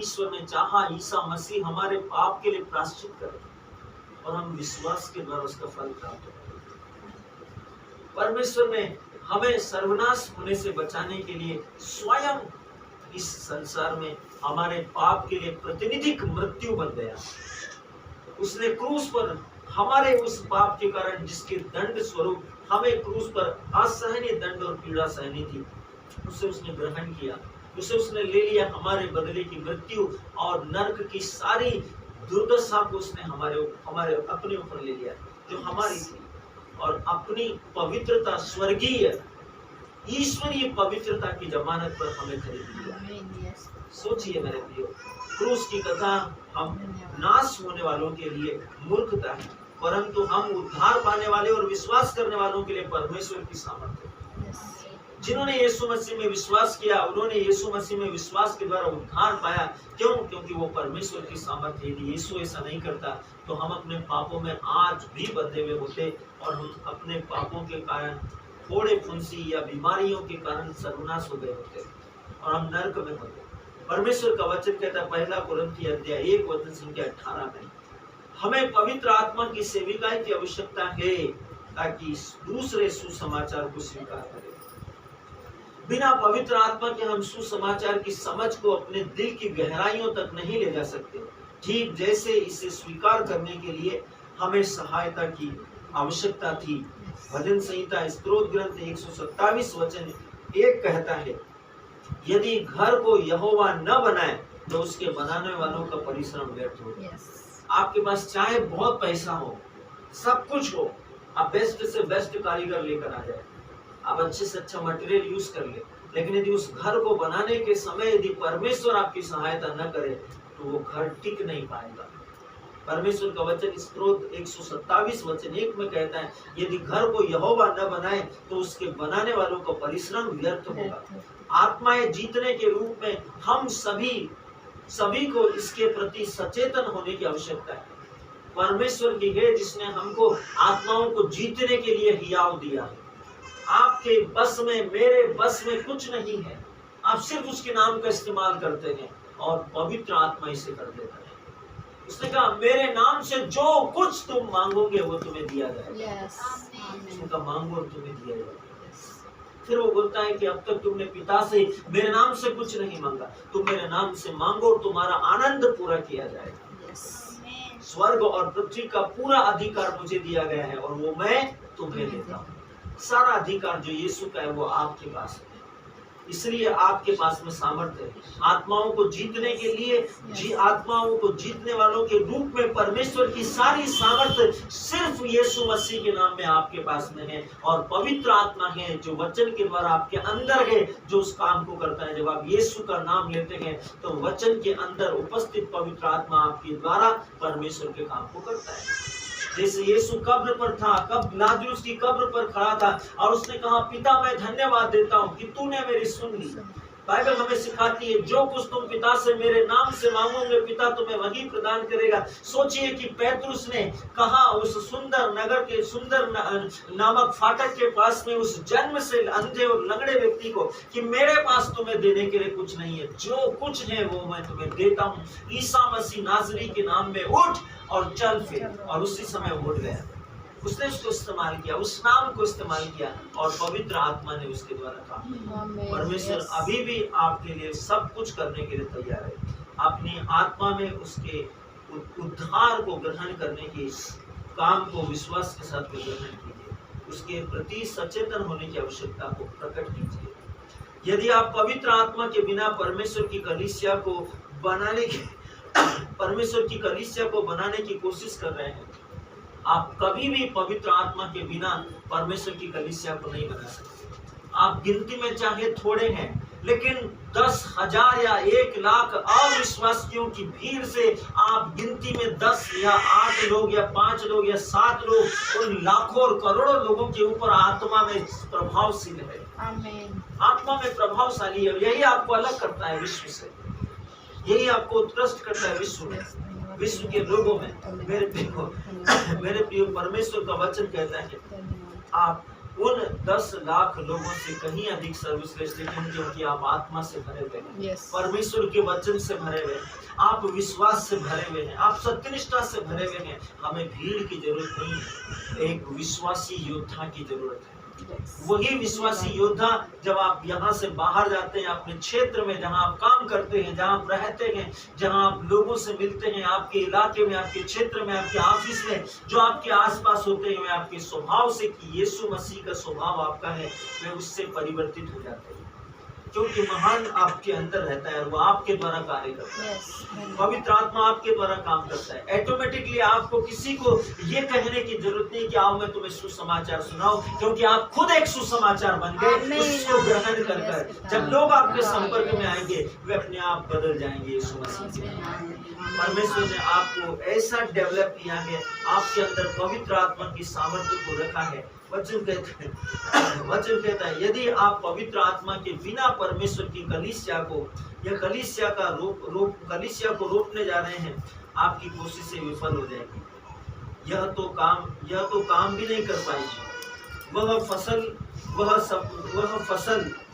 ईश्वर ने चाहा ईसा मसीह हमारे पाप के लिए प्रायश्चित करे और हम विश्वास के द्वारा उसका फल प्राप्त करें। परमेश्वर ने हमें सर्वनाश होने से बचाने के लिए स्वयं इस संसार में हमारे पाप के लिए प्रतिनिधिक मृत्यु बन गया। उसने क्रूस पर हमारे उस पाप के कारण जिसके दंड स्वरूप हमें क्रूस पर असहनीय दंड और पीड़ा सहनी थी, उसे उसने ग्रहण किया, उसे उसने ले लिया। हमारे बदले की मृत्यु और नरक की सारी दुर्दशा को उसने हमारे अपने ऊपर ले लिया जो हमारी थी, और अपनी पवित्रता, स्वर्गीय ईश्वरीय पवित्रता की जमानत पर हमें खरीद लिया। सोचिए मेरे प्रियो, क्रूस की कथा हम नाश होने वालों के लिए मूर्खता है, परंतु हम उद्धार पाने वाले और विश्वास करने वालों के लिए परमेश्वर की सामर्थ्य है। जिन्होंने यीशु मसीह में विश्वास किया, उन्होंने यीशु मसीह में विश्वास के द्वारा उद्धार पाया। क्यों? क्योंकि वो परमेश्वर की सामर्थ्य है। यदि यीशु ऐसा नहीं करता तो हम अपने पापों में आज भी बंधे हुए होते और हम अपने पापों के कारण, फोड़े फुंसी या बीमारियों के कारण सर्वनाश हो गए होते और हम नरक में होते। परमेश्वर का वचन कहता है, पहला कुरिन्थियों अध्याय 1 वचन संख्या 18 में, हमें पवित्र आत्मा की सेविकाई की आवश्यकता है ताकि दूसरे सुसमाचार को स्वीकार करें। बिना पवित्र आत्मा के हम सुसमाचार की समझ को अपने दिल की गहराइयों तक नहीं ले जा सकते। ठीक जैसे इसे स्वीकार करने के लिए हमें सहायता की आवश्यकता थी। भजन संहिता स्तोत्र ग्रंथ 127 वचन 1 कहता है, यदि घर को यहोवा न बनाए तो उसके बनाने वालों का परिश्रम व्यर्थ हो। आपके पास चाहे बहुत पैसा हो, सब कुछ हो, आप बेस्ट से बेस्ट कारीगर लेकर आ जाए, आप अच्छे से अच्छा मटेरियल यूज कर ले, लेकिन यदि उस घर को बनाने के समय यदि परमेश्वर आपकी सहायता न करे तो वो घर टिक नहीं पाएगा। परमेश्वर का वचन स्तोत्र 127 वचन 1 में कहता है, यदि घर को यहोवा न बनाए तो उसके बनाने वालों का परिश्रम व्यर्थ होगा। आत्माएं जीतने के रूप में हम सभी को इसके प्रति सचेतन होने की आवश्यकता है। परमेश्वर की है जिसने हमको आत्माओं को जीतने के लिए हियाव दिया है। आपके बस में, मेरे बस में कुछ नहीं है, आप सिर्फ उसके नाम का इस्तेमाल करते हैं और पवित्र आत्मा इसे कर देता है। उसने कहा, मेरे नाम से जो कुछ तुम मांगोगे वो तुम्हें दिया जाएगा। उसने कहा, मांगो और तुम्हें दिया जाएगा। फिर वो बोलता है कि अब तक तुमने पिता से मेरे नाम से कुछ नहीं मांगा, तुम मेरे नाम से मांगो और तुम्हारा आनंद पूरा किया जाएगा। स्वर्ग और पृथ्वी का पूरा अधिकार मुझे दिया गया है और वो मैं तुम्हें देता हूँ। सारा अधिकार जो यीशु का है वो आपके पास है, इसलिए आपके पास में सामर्थ्य है। आत्माओं को जीतने के लिए आत्माओं को जीतने वालों के रूप में परमेश्वर की सारी सामर्थ्य सिर्फ यीशु मसीह के नाम में आपके पास में है, और पवित्र आत्मा है जो वचन के द्वारा आपके अंदर है, जो उस काम को करता है। जब आप यीशु का नाम लेते हैं तो वचन के अंदर उपस्थित पवित्र आत्मा आपके द्वारा परमेश्वर के काम को करता है। जैसे यीशु कब्र पर था, लाजरूस की कब्र पर खड़ा था और उसने कहा, पिता मैं धन्यवाद देता हूँ कि तूने मेरी सुन ली। बाइबल हमें सिखाती है, जो कुछ तुम पिता से मेरे नाम से मांगोगे पिता तुम्हें वही प्रदान करेगा। सोचिए कि पेतरुस ने कहा उस सुंदर नगर के सुंदर नामक फाटक के पास में उस जन्म से अंधे और लंगड़े व्यक्ति को कि मेरे पास तुम्हें देने के लिए कुछ नहीं है, जो कुछ है वो मैं तुम्हें देता हूँ। ईसा मसीह नाजरी के नाम में उठ और चल फिर, और उसी समय उठ गया। उसने उसको इस्तेमाल किया, उस नाम को इस्तेमाल किया और पवित्र आत्मा ने उसके द्वारा काम। परमेश्वर अभी भी आपके लिए सब कुछ करने के लिए तैयार है। अपनी आत्मा में उसके उद्धार को ग्रहण करने के काम को विश्वास के साथ ग्रहण कीजिए, उसके प्रति सचेतन होने की आवश्यकता को प्रकट कीजिए। यदि आप पवित्र आत्मा के बिना परमेश्वर की कलीसिया को बनाने की कोशिश कर रहे हैं, आप कभी भी पवित्र आत्मा के बिना परमेश्वर की कलीसिया को नहीं बना सकते। आप गिनती में चाहे थोड़े हैं, लेकिन 10,000 या 1,00,000 अविश्वासियों की भीड़ से आप गिनती में 10 या 8 लोग या 5 लोग या 7 लोग उन लाखों और करोड़ों लोगों के ऊपर आत्मा में प्रभावशील है। आमीन। आत्मा में प्रभावशाली है, यही आपको अलग करता है विश्व से, यही आपको उत्कृष्ट करता है विश्व के लोगों में। मेरे प्रिय परमेश्वर का वचन कहता है, आप उन 10 लाख लोगों से कहीं अधिक सर्वश्रेष्ठ हैं, क्योंकि आप आत्मा से भरे हुए हैं, परमेश्वर के वचन से भरे हुए हैं, आप विश्वास से भरे हुए हैं, आप सत्यनिष्ठा से भरे हुए हैं। हमें भीड़ की जरूरत नहीं है, एक विश्वासी योद्धा की जरूरत है। वही विश्वासी योद्धा जब आप यहाँ से बाहर जाते हैं, अपने क्षेत्र में जहाँ आप काम करते हैं, जहाँ आप रहते हैं, जहाँ आप लोगों से मिलते हैं, आपके इलाके में, आपके क्षेत्र में, आपके ऑफिस में, जो आपके आसपास होते हैं, वे आपके स्वभाव से कि यीशु मसीह का स्वभाव आपका है, वे उससे परिवर्तित हो जाते हैं, क्योंकि महान आपके अंदर रहता है और वो आपके द्वारा कार्य करता है। पवित्र आत्मा आपके द्वारा काम करता है। ऑटोमेटिकली आपको किसी को ये कहने की जरूरत नहीं कि आओ मैं तुम्हें सुसमाचार सुनाऊं, क्योंकि आप खुद एक सुसमाचार बन गए। उसको ग्रहण कर जब लोग आपके संपर्क में आएंगे, वे अपने आप बदल जाएंगे यीशु मसीह के। परमेश्वर ने आपको ऐसा डेवलप किया है, आपके अंदर पवित्र आत्मा की सामर्थ्य को रखा है। वचन कहता है यदि आप पवित्र आत्मा के बिना परमेश्वर की कलीसिया को या कलीसिया को रोकने जा रहे हैं, आपकी कोशिशें विफल हो जाएगी। यह तो काम भी नहीं कर पाएगी। वह फसल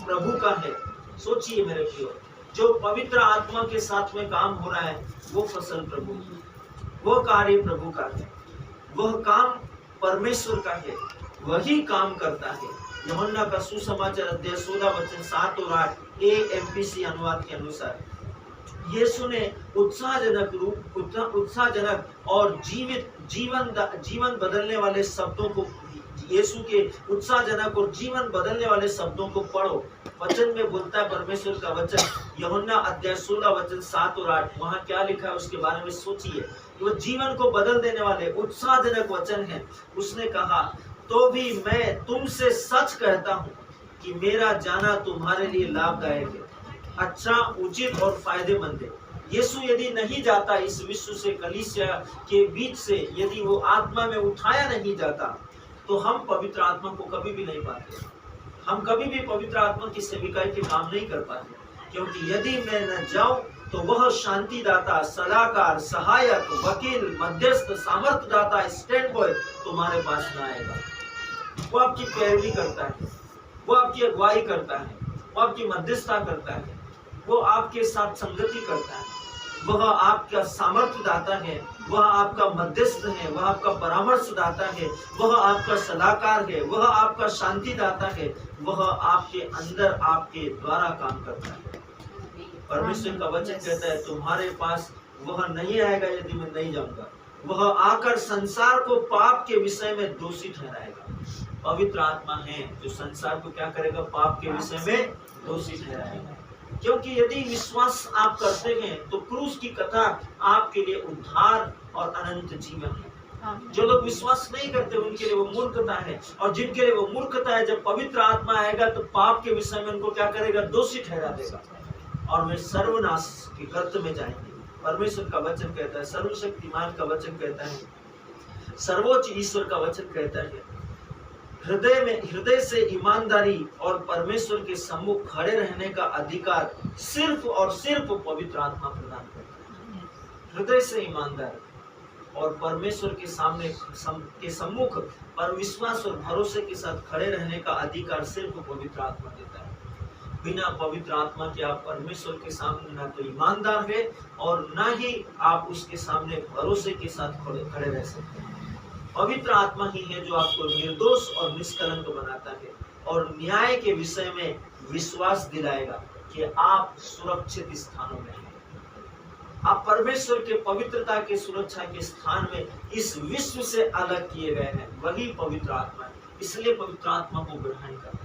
प्रभु का है। सोचिए मेरे प्रियो, जो पवित्र आत्मा के साथ में काम हो रहा है, वो फसल प्रभु की, वो कार्य प्रभु का है, वह काम परमेश्वर का है, वही काम करता है। यूहन्ना का सुसमाचार अध्याय 14 वचन 7 और 8 AMPC अनुवाद के अनुसार यीशु ने उत्साहजनक और जीवन बदलने वाले शब्दों को, यीशु के उत्साहजनक और जीवन बदलने वाले शब्दों को पढ़ो। वचन में बोलता है परमेश्वर का वचन, यूहन्ना अध्याय 16 वचन 7 और 8, वहाँ क्या लिखा है उसके बारे में सोचिए। वो जीवन को बदल देने वाले उत्साहजनक वचन है। उसने कहा, तो भी मैं तुमसे सच कहता हूँ कि मेरा जाना तुम्हारे लिए लाभदायक है, अच्छा, उचित और फायदेमंद है। यीशु यदि नहीं जाता इस विश्व से, कलीसिया के बीच से, यदि वो आत्मा में उठाया नहीं जाता, तो हम पवित्र आत्मा को कभी भी नहीं पाते। हम कभी भी पवित्र आत्मा की सेविकाई के काम नहीं कर पाते, क्योंकि यदि मैं न जाऊं तो वह शांतिदाता, सलाहकार, सहायक, वकील, मध्यस्थ, सामर्थ्यदाता, स्टैंड बॉय तुम्हारे पास न आएगा। वो आपकी पैरवी करता है, वो आपकी अगुवाई करता है, वो आपकी मध्यस्थता करता है, वो आपके साथ संगति करता है, वह आपका सामर्थ्यदाता है, वह आपका मध्यस्थ है, वह आपका परामर्शदाता है, वह आपका सलाहकार है, वह आपका शांतिदाता है, वह आपके अंदर आपके द्वारा काम करता है। परमेश्वर का वचन कहता है तुम्हारे पास वह नहीं आएगा यदि मैं नहीं जाऊंगा। वह आकर संसार को पाप के विषय में दोषी ठहराएगा। पवित्र आत्मा है जो संसार को क्या करेगा? पाप के विषय में दोषी ठहराएगा। क्योंकि यदि विश्वास आप करते हैं तो क्रूस की कथा आपके लिए उद्धार और अनंत जीवन है। जो लोग विश्वास नहीं करते उनके लिए वो मूर्खता है, और जिनके लिए वो मूर्खता है, जब पवित्र आत्मा आएगा तो पाप के विषय में उनको क्या करेगा? दोषी ठहरा देगा और वे सर्वनाश के गर्त में जाएंगे। परमेश्वर का वचन कहता है, सर्वशक्तिमान का वचन कहता है, सर्वोच्च ईश्वर का वचन कहता है, हृदय से ईमानदारी और परमेश्वर के सम्मुख खड़े रहने का अधिकार सिर्फ और सिर्फ पवित्र आत्मा प्रदान करता है। हृदय से ईमानदारी और परमेश्वर के सामने के सम्मुख पर विश्वास और भरोसे के साथ खड़े रहने का अधिकार सिर्फ पवित्र आत्मा देता है। बिना पवित्र आत्मा के आप परमेश्वर के सामने ना तो ईमानदार है और ना ही आप उसके सामने भरोसे के साथ खड़े रह सकते हैं। पवित्र आत्मा ही है जो आपको निर्दोष और निष्कलंक बनाता है और न्याय के विषय में विश्वास दिलाएगा कि आप सुरक्षित स्थानों में हैं। आप परमेश्वर के पवित्रता के सुरक्षा के स्थान में इस विश्व से अलग किए गए हैं। वही पवित्र आत्मा है। इसलिए पवित्र आत्मा को ग्रहण करो,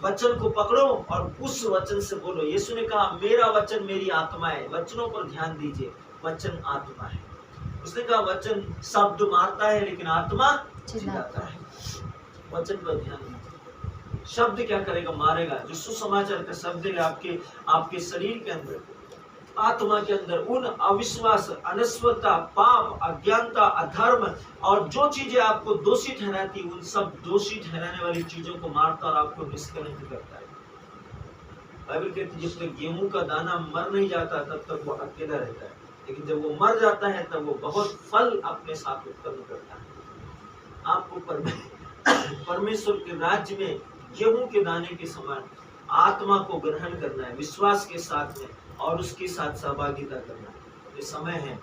वचन को पकड़ो और उस वचन से बोलो। यीशु ने कहा, मेरा वचन मेरी आत्मा है। वचनों पर ध्यान दीजिए, वचन आत्मा है। उसने कहा वचन शब्द मारता है लेकिन आत्मा जिलाता है। वचन पर ध्यान दीजिए। शब्द क्या करेगा? मारेगा। जो सुसमाचार का शब्द है आपके शरीर के अंदर, आत्मा के अंदर उन अविश्वास, अनश्वरता, पाप, अज्ञानता, अधर्म और जो चीजें आपको दोषी ठहराती, उन सब दोषी ठहराने वाली चीजों को मारता और आपको निष्कलंक करता है। बाइबल कहती है जब तक गेहूं का दाना मर नहीं जाता तब तक वो अकेला रहता है, लेकिन जब वो मर जाता है तब वो बहुत फल अपने साथ उत्पन्न करता है। आपको परमेश्वर के राज्य में गेहूं के दाने के समान आत्मा को ग्रहण करना है विश्वास के साथ में और उसके साथ सहभागिता करना है। ये समय है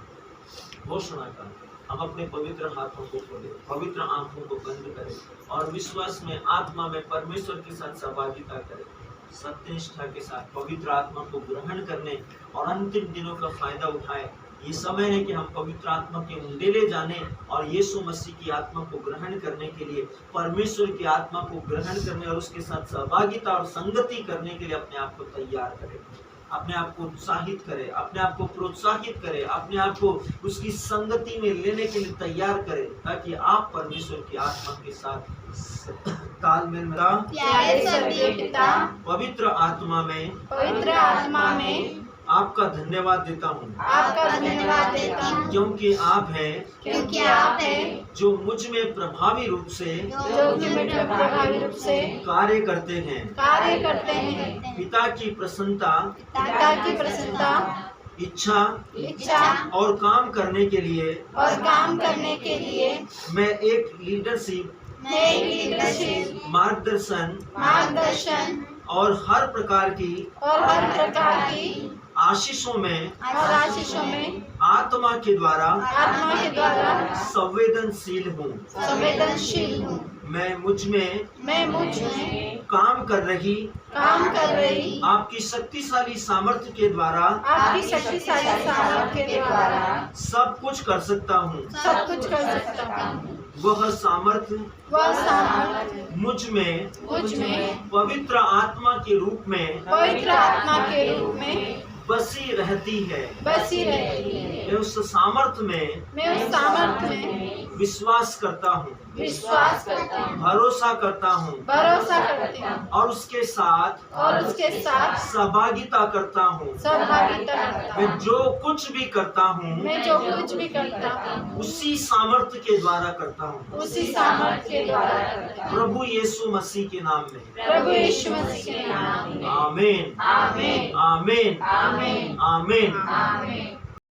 घोषणा का। हम अपने पवित्र हाथों को खोलें, पवित्र आंखों को बंद करें और विश्वास में आत्मा में परमेश्वर के साथ सहभागिता करें, सत्यनिष्ठा के साथ पवित्र आत्मा को ग्रहण करने और अंतिम दिनों का फायदा उठाएं। ये समय है कि हम पवित्र आत्मा के उंडेले जाने और यीशु मसीह की आत्मा को ग्रहण करने के लिए, परमेश्वर की आत्मा को ग्रहण करने और उसके साथ सहभागिता और संगति करने के लिए अपने आप को तैयार करें, अपने आप को उत्साहित करें, अपने आप को प्रोत्साहित करें, अपने आप को उसकी संगति में लेने के लिए तैयार करें, ताकि आप परमेश्वर की आत्मा के साथ तालमेल में पवित्र आत्मा में आपका धन्यवाद देता हूँ, क्योंकि आप हैं जो मुझ में प्रभावी रूप से कार्य करते हैं। पिता की प्रसन्नता इच्छा और काम करने के लिए मैं एक लीडरशिप मार्गदर्शन और हर प्रकार की आशीषों में आत्मा के द्वारा संवेदनशील हूँ। मैं मुझ में काम कर रही आपकी शक्तिशाली सामर्थ्य के द्वारा सब कुछ कर सकता हूँ। वह सामर्थ्य मुझ में पवित्र आत्मा के रूप में बसी रहती है। मैं उस सामर्थ्य में विश्वास करता हूँ, भरोसा करता हूँ और उसके साथ सहभागिता करता हूँ। मैं जो कुछ भी करता हूँ उसी सामर्थ्य के द्वारा करता हूँ। प्रभु यीशु मसीह के नाम में आमीन आमीन आमीन आमीन।